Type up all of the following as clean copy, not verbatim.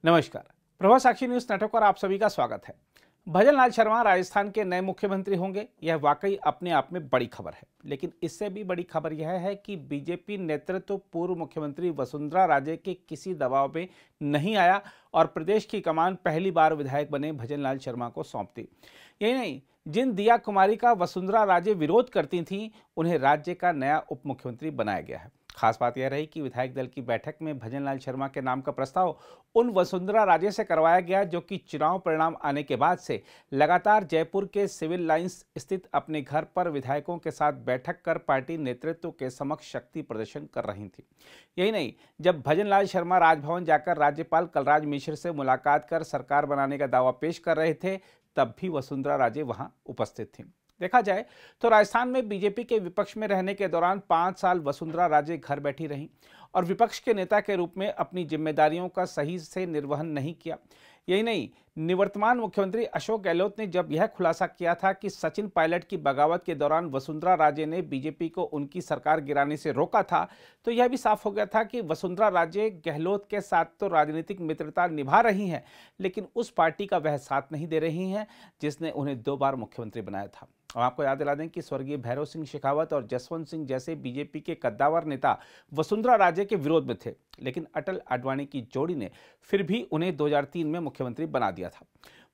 नमस्कार। प्रभा साक्षी news network पर आप सभी का स्वागत है। भजन लाल शर्मा राजस्थान के नए मुख्यमंत्री होंगे, यह वाकई अपने आप में बड़ी खबर है। लेकिन इससे भी बड़ी खबर यह है कि बीजेपी नेतृत्व पूर्व मुख्यमंत्री वसुंधरा राजे के किसी दबाव में नहीं आया और प्रदेश की कमान पहली बार विधायक बने भजन लाल शर्मा को सौंप दी। यही नहीं, जिन दिया कुमारी का वसुंधरा राजे विरोध करती थीं, उन्हें राज्य का नया उप मुख्यमंत्री बनाया गया है। खास बात यह रही कि विधायक दल की बैठक में भजन लाल शर्मा के नाम का प्रस्ताव उन वसुंधरा राजे से करवाया गया जो कि चुनाव परिणाम आने के बाद से लगातार जयपुर के सिविल लाइंस स्थित अपने घर पर विधायकों के साथ बैठक कर पार्टी नेतृत्व के समक्ष शक्ति प्रदर्शन कर रही थी। यही नहीं, जब भजन लाल शर्मा राजभवन जाकर राज्यपाल कलराज मिश्र से मुलाकात कर सरकार बनाने का दावा पेश कर रहे थे, तब भी वसुंधरा राजे वहां उपस्थित थी। देखा जाए तो राजस्थान में बीजेपी के विपक्ष में रहने के दौरान 5 साल वसुंधरा राजे घर बैठी रहीं और विपक्ष के नेता के रूप में अपनी जिम्मेदारियों का सही से निर्वहन नहीं किया। यही नहीं, निवर्तमान मुख्यमंत्री अशोक गहलोत ने जब यह खुलासा किया था कि सचिन पायलट की बगावत के दौरान वसुंधरा राजे ने बीजेपी को उनकी सरकार गिराने से रोका था, तो यह भी साफ हो गया था कि वसुंधरा राजे गहलोत के साथ तो राजनीतिक मित्रता निभा रही हैं, लेकिन उस पार्टी का वह साथ नहीं दे रही हैं जिसने उन्हें 2 बार मुख्यमंत्री बनाया था। और आपको याद दिला दें कि स्वर्गीय भैरव सिंह शेखावत और जसवंत सिंह जैसे बीजेपी के कद्दावर नेता वसुंधरा राजे के विरोध में थे, लेकिन अटल आडवाणी की जोड़ी ने फिर भी उन्हें 2003 में मुख्यमंत्री बना दिया था।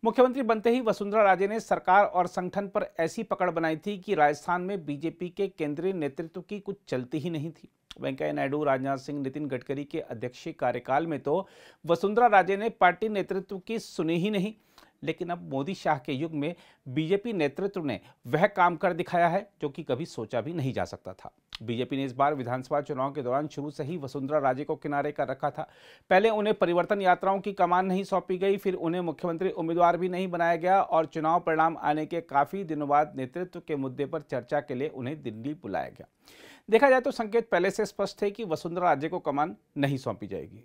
मुख्यमंत्री बनते ही वसुंधरा राजे ने सरकार और संगठन पर ऐसी पकड़ बनाई थी कि राजस्थान में बीजेपी के केंद्रीय नेतृत्व की कुछ चलती ही नहीं थी। वेंकैया नायडू, राजनाथ सिंह, नितिन गडकरी के अध्यक्षीय कार्यकाल में तो वसुंधरा राजे ने पार्टी नेतृत्व की सुनी ही नहीं, लेकिन अब मोदी शाह के युग में बीजेपी नेतृत्व ने वह काम कर दिखाया है जो कि कभी सोचा भी नहीं जा सकता था। बीजेपी ने इस बार विधानसभा चुनाव के दौरान शुरू से ही वसुंधरा राजे को किनारे कर रखा था। पहले उन्हें परिवर्तन यात्राओं की कमान नहीं सौंपी गई, फिर उन्हें मुख्यमंत्री उम्मीदवार भी नहीं बनाया गया और चुनाव परिणाम आने के काफी दिनों बाद नेतृत्व के मुद्दे पर चर्चा के लिए उन्हें दिल्ली बुलाया गया। देखा जाए तो संकेत पहले से स्पष्ट थे कि वसुंधरा राजे को कमान नहीं सौंपी जाएगी।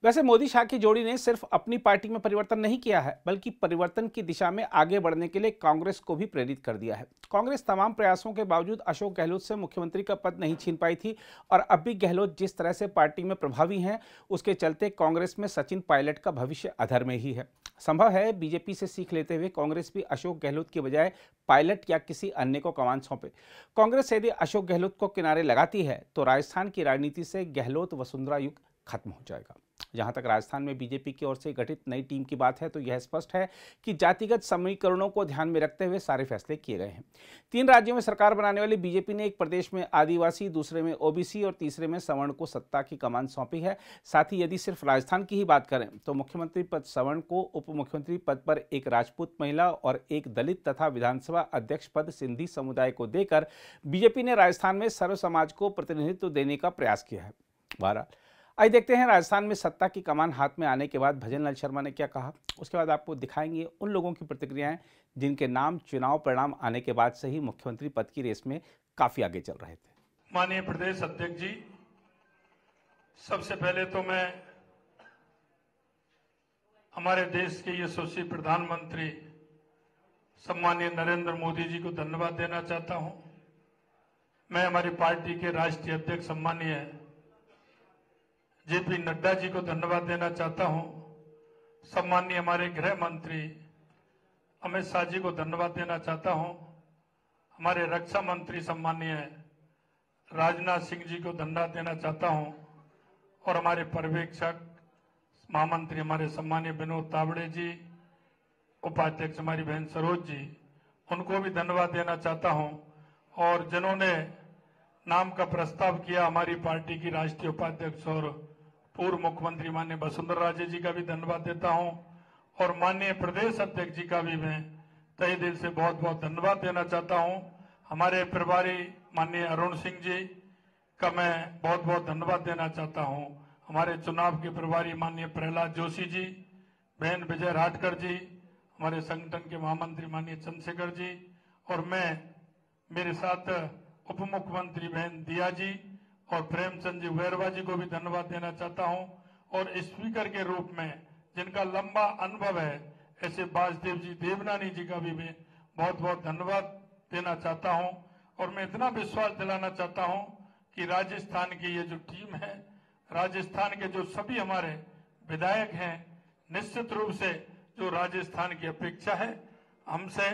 वैसे मोदी शाह की जोड़ी ने सिर्फ अपनी पार्टी में परिवर्तन नहीं किया है, बल्कि परिवर्तन की दिशा में आगे बढ़ने के लिए कांग्रेस को भी प्रेरित कर दिया है। कांग्रेस तमाम प्रयासों के बावजूद अशोक गहलोत से मुख्यमंत्री का पद नहीं छीन पाई थी और अब भी गहलोत जिस तरह से पार्टी में प्रभावी हैं, उसके चलते कांग्रेस में सचिन पायलट का भविष्य अधर में ही है। संभव है बीजेपी से सीख लेते हुए कांग्रेस भी अशोक गहलोत की बजाय पायलट या किसी अन्य को कमान सौंपे। कांग्रेस यदि अशोक गहलोत को किनारे लगाती है तो राजस्थान की राजनीति से गहलोत वसुंधरा युग खत्म हो जाएगा। जहां तक राजस्थान में बीजेपी की ओर से गठित नई टीम की बात है तो यह स्पष्ट है कि जातिगत समीकरणों को ध्यान में रखते हुए सारे फैसले किए गए हैं। 3 राज्यों में सरकार बनाने वाली बीजेपी ने एक प्रदेश में आदिवासी, दूसरे में ओबीसी और तीसरे में सवर्ण को सत्ता की कमान सौंपी है। साथ ही यदि सिर्फ राजस्थान की ही बात करें तो मुख्यमंत्री पद सवर्ण को, उप मुख्यमंत्री पद पर एक राजपूत महिला और एक दलित तथा विधानसभा अध्यक्ष पद सिंधी समुदाय को देकर बीजेपी ने राजस्थान में सर्व समाज को प्रतिनिधित्व देने का प्रयास किया है। बहरहाल आइए देखते हैं राजस्थान में सत्ता की कमान हाथ में आने के बाद भजन लाल शर्मा ने क्या कहा। उसके बाद आपको दिखाएंगे उन लोगों की प्रतिक्रियाएं जिनके नाम चुनाव परिणाम आने के बाद से ही मुख्यमंत्री पद की रेस में काफी आगे चल रहे थे। माननीय प्रदेश अध्यक्ष जी, सबसे पहले तो मैं हमारे देश के यशस्वी प्रधानमंत्री सम्मानीय नरेंद्र मोदी जी को धन्यवाद देना चाहता हूं। मैं हमारी पार्टी के राष्ट्रीय अध्यक्ष सम्मानीय जेपी नड्डा जी को धन्यवाद देना चाहता हूं। सम्मानीय हमारे गृह मंत्री अमित शाह जी को धन्यवाद देना चाहता हूं। हमारे रक्षा मंत्री सम्मानीय राजनाथ सिंह जी को धन्यवाद देना चाहता हूं और हमारे पर्यवेक्षक महामंत्री हमारे सम्मानीय विनोद तावड़े जी, उपाध्यक्ष हमारी बहन सरोज जी, उनको भी धन्यवाद देना चाहता हूं। और जिन्होंने नाम का प्रस्ताव किया, हमारी पार्टी की राष्ट्रीय उपाध्यक्ष और पूर्व मुख्यमंत्री माननीय वसुंधरा राजे जी का भी धन्यवाद देता हूं और माननीय प्रदेश अध्यक्ष जी का भी मैं तहे दिल से बहुत बहुत धन्यवाद देना चाहता हूं। हमारे प्रभारी माननीय अरुण सिंह जी का मैं बहुत बहुत धन्यवाद देना चाहता हूं। हमारे चुनाव के प्रभारी माननीय प्रहलाद जोशी जी, बहन विजय राठकर जी, हमारे संगठन के महामंत्री माननीय चंद्रशेखर जी और मैं मेरे साथ उप मुख्यमंत्री बहन दिया जी और प्रेमचंद जी वैरवा जी को भी धन्यवाद देना चाहता हूं। और स्पीकर के रूप में जिनका लंबा अनुभव है, ऐसे बासदेव जी देवनानी जी का भी मैं बहुत बहुत धन्यवाद देना चाहता हूं। और मैं इतना विश्वास दिलाना चाहता हूं कि राजस्थान की ये जो टीम है, राजस्थान के जो सभी हमारे विधायक हैं, निश्चित रूप से जो राजस्थान की अपेक्षा है हमसे,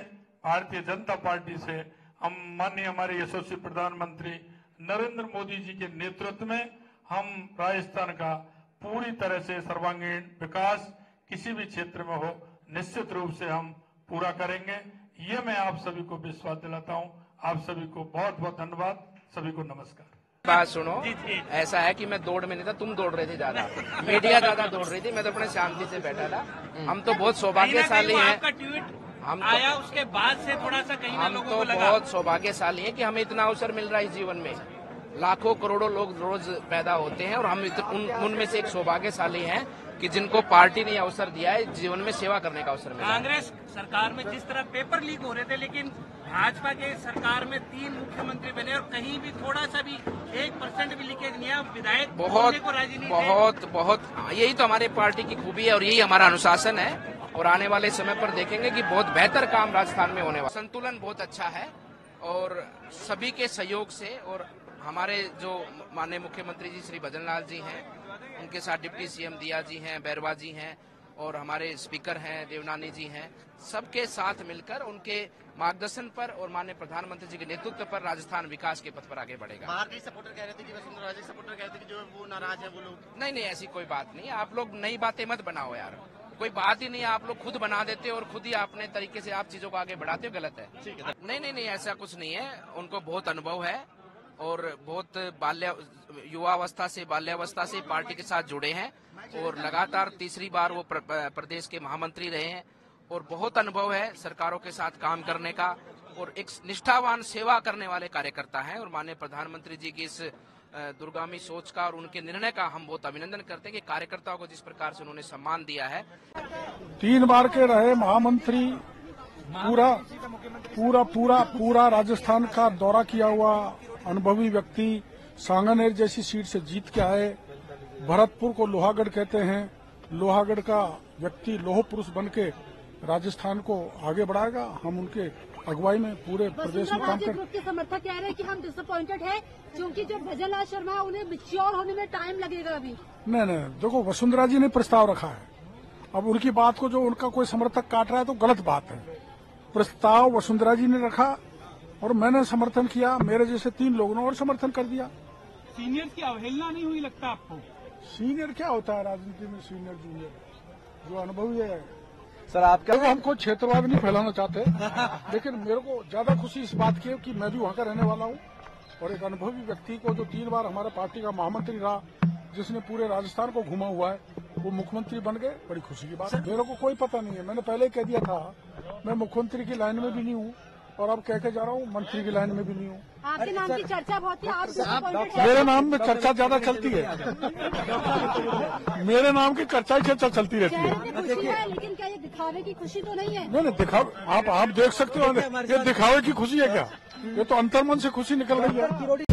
भारतीय जनता पार्टी से, हम माननीय हमारे यशस्वी प्रधानमंत्री नरेंद्र मोदी जी के नेतृत्व में हम राजस्थान का पूरी तरह से सर्वांगीण विकास किसी भी क्षेत्र में हो निश्चित रूप से हम पूरा करेंगे। ये मैं आप सभी को विश्वास दिलाता हूं। आप सभी को बहुत बहुत धन्यवाद। सभी को नमस्कार। बात सुनो, ऐसा है कि मैं दौड़ में नहीं था, तुम दौड़ रहे थे ज्यादा, मीडिया ज्यादा दौड़ रही थी, मैं तो अपने शांति से बैठा था। हम तो बहुत सौभाग्यशाली हैं, हम आया उसके बाद से थोड़ा सा कहीं ना लोगों को लगा बहुत सौभाग्यशाली हैं कि हमें इतना अवसर मिल रहा है इस जीवन में। लाखों करोड़ों लोग रोज पैदा होते हैं और हम उनमें से एक सौभाग्यशाली हैं कि जिनको पार्टी ने अवसर दिया है जीवन में सेवा करने का अवसर मिला। कांग्रेस सरकार में जिस तरह पेपर लीक हो रहे थे, लेकिन भाजपा के सरकार में 3 मुख्यमंत्री बने और कहीं भी थोड़ा सा भी 1% भी लीकेज नहीं है। विधायक बहुत यही तो हमारे पार्टी की खूबी है और यही हमारा अनुशासन है। और आने वाले समय पर देखेंगे कि बहुत बेहतर काम राजस्थान में होने वाला। संतुलन बहुत अच्छा है और सभी के सहयोग से, और हमारे जो माननीय मुख्यमंत्री जी श्री भजन लाल जी हैं, उनके साथ डिप्टी सीएम दिया जी हैं, बैरवा जी हैं, और हमारे स्पीकर हैं देवनानी जी हैं, सबके साथ मिलकर उनके मार्गदर्शन पर और माननीय प्रधानमंत्री जी के नेतृत्व पर राजस्थान विकास के पथ पर आगे बढ़ेगा। बाहर के सपोर्टर कह रहे थे कि वसुंधरा जी सपोर्टर कह रहे थे कि जो वो नाराज है वो लोग। नहीं, ऐसी कोई बात नहीं। आप लोग नई बातें मत बनाओ यार, कोई बात ही नहीं है। आप लोग खुद बना देते हो और खुद ही अपने तरीके से आप चीजों को आगे बढ़ाते हो, गलत है। नहीं, ऐसा कुछ नहीं है। उनको बहुत अनुभव है और बहुत युवावस्था से बाल्यावस्था से पार्टी के साथ जुड़े हैं और लगातार तीसरी बार वो प्रदेश के महामंत्री रहे हैं और बहुत अनुभव है सरकारों के साथ काम करने का और एक निष्ठावान सेवा करने वाले कार्यकर्ता हैं। और माननीय प्रधानमंत्री जी की इस दूरगामी सोच का और उनके निर्णय का हम बहुत अभिनंदन करते हैं कि कार्यकर्ताओं को जिस प्रकार से उन्होंने सम्मान दिया है। 3 बार के रहे महामंत्री, पूरा राजस्थान का दौरा किया हुआ अनुभवी व्यक्ति, सांगानेर जैसी सीट से जीत के आए। भरतपुर को लोहागढ़ कहते हैं, लोहागढ़ का व्यक्ति लोह पुरुष बन के राजस्थान को आगे बढ़ाएगा। हम उनके अगुवाई में पूरे प्रदेश में काम करें। के समर्थक कह रहे हैं कि हम डिसअपॉइंटेड हैं क्योंकि जो भजन लाल शर्मा उन्हें मैच्योर होने में टाइम लगेगा अभी। नहीं, देखो वसुंधरा जी ने प्रस्ताव रखा है। अब उनकी बात को जो उनका कोई समर्थक काट रहा है तो गलत बात है। प्रस्ताव वसुंधरा जी ने रखा और मैंने समर्थन किया, मेरे जैसे 3 लोगों ने और समर्थन कर दिया। सीनियर की अवहेलना नहीं हुई लगता आपको? सीनियर क्या होता है राजनीति में? सीनियर जूनियर जो अनुभवी है। सर आप क्या, हम कोई क्षेत्रवाद नहीं फैलाना चाहते लेकिन मेरे को ज्यादा खुशी इस बात की है कि मैं भी वहाँ का रहने वाला हूँ और एक अनुभवी व्यक्ति को जो 3 बार हमारे पार्टी का महामंत्री रहा, जिसने पूरे राजस्थान को घुमा हुआ है, वो मुख्यमंत्री बन गए, बड़ी खुशी की बात है। मेरे को कोई पता नहीं है, मैंने पहले ही कह दिया था मैं मुख्यमंत्री की लाइन में भी नहीं हूँ और अब कह के जा रहा हूँ मंत्री की लाइन में भी नहीं हूँ। आपके नाम की चर्चा बहुत है, आप मेरे नाम में चर्चा ज्यादा चलती है मेरे नाम की चर्चा ही चलती रहती है। लेकिन क्या ये दिखावे की खुशी तो नहीं है? नहीं, दिखावे आप देख सकते हो, ये दिखावे की खुशी है क्या? ये तो अंतर्मन से खुशी निकल रही है।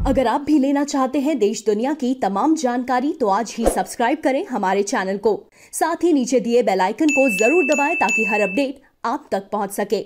अगर आप भी लेना चाहते हैं देश दुनिया की तमाम जानकारी तो आज ही सब्सक्राइब करें हमारे चैनल को। साथ ही नीचे दिए बेल आइकन को जरूर दबाएं ताकि हर अपडेट आप तक पहुंच सके।